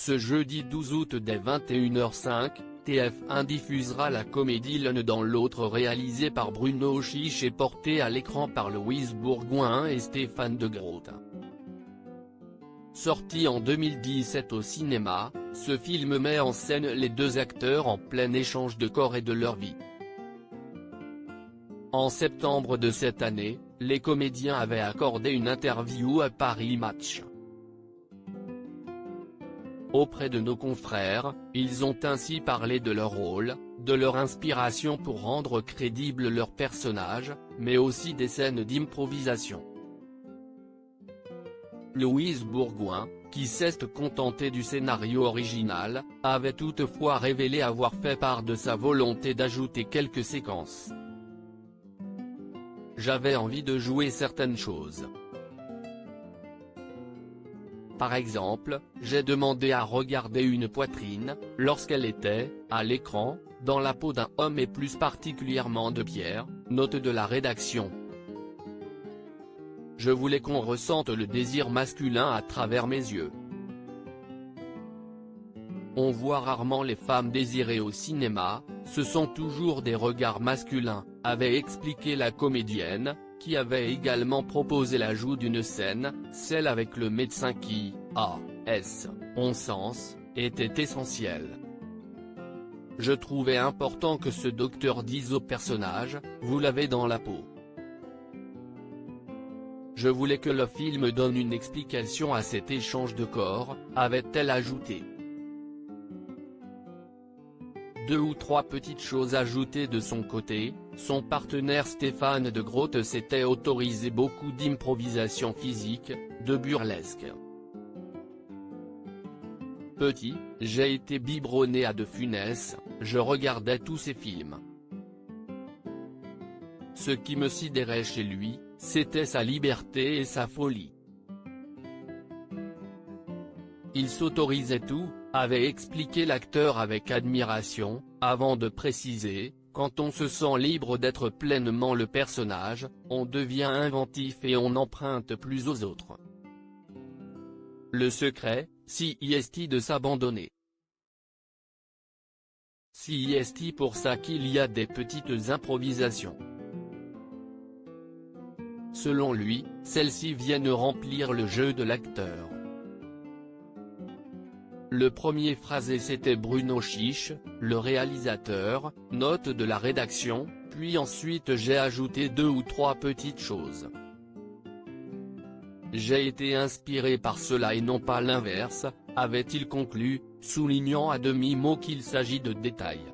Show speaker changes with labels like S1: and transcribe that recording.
S1: Ce jeudi 12 août dès 21h05, TF1 diffusera la comédie L'un dans l'autre réalisée par Bruno Chiche et portée à l'écran par Louise Bourgoin et Stéphane de Groot. Sorti en 2017 au cinéma, ce film met en scène les deux acteurs en plein échange de corps et de leur vie. En septembre de cette année, les comédiens avaient accordé une interview à Paris Match. Auprès de nos confrères, ils ont ainsi parlé de leur rôle, de leur inspiration pour rendre crédibles leurs personnages, mais aussi des scènes d'improvisation. Louise Bourgoin, qui s'est contentée du scénario original, avait toutefois révélé avoir fait part de sa volonté d'ajouter quelques séquences. « J'avais envie de jouer certaines choses. Par exemple, j'ai demandé à regarder une poitrine, lorsqu'elle était, à l'écran, dans la peau d'un homme et plus particulièrement de Pierre, note de la rédaction. Je voulais qu'on ressente le désir masculin à travers mes yeux. On voit rarement les femmes désirées au cinéma, ce sont toujours des regards masculins, avait expliqué la comédienne, qui avait également proposé l'ajout d'une scène, celle avec le médecin qui, à son sens, était essentielle. Je trouvais important que ce docteur dise au personnage, vous l'avez dans la peau. Je voulais que le film donne une explication à cet échange de corps, avait-elle ajouté. Deux ou trois petites choses ajoutées de son côté, son partenaire Stéphane de Groot s'était autorisé beaucoup d'improvisation physique, de burlesque. Petit, j'ai été biberonné à De Funès, je regardais tous ses films. Ce qui me sidérait chez lui, c'était sa liberté et sa folie. Il s'autorisait tout, avait expliqué l'acteur avec admiration, avant de préciser, quand on se sent libre d'être pleinement le personnage, on devient inventif et on n'emprunte plus aux autres. Le secret, c'est de s'abandonner. C'est pour ça qu'il y a des petites improvisations. Selon lui, celles-ci viennent remplir le jeu de l'acteur. Le premier phrasé c'était Bruno Chiche, le réalisateur, note de la rédaction, puis ensuite j'ai ajouté deux ou trois petites choses. J'ai été inspiré par cela et non pas l'inverse, avait-il conclu, soulignant à demi-mot qu'il s'agit de détails.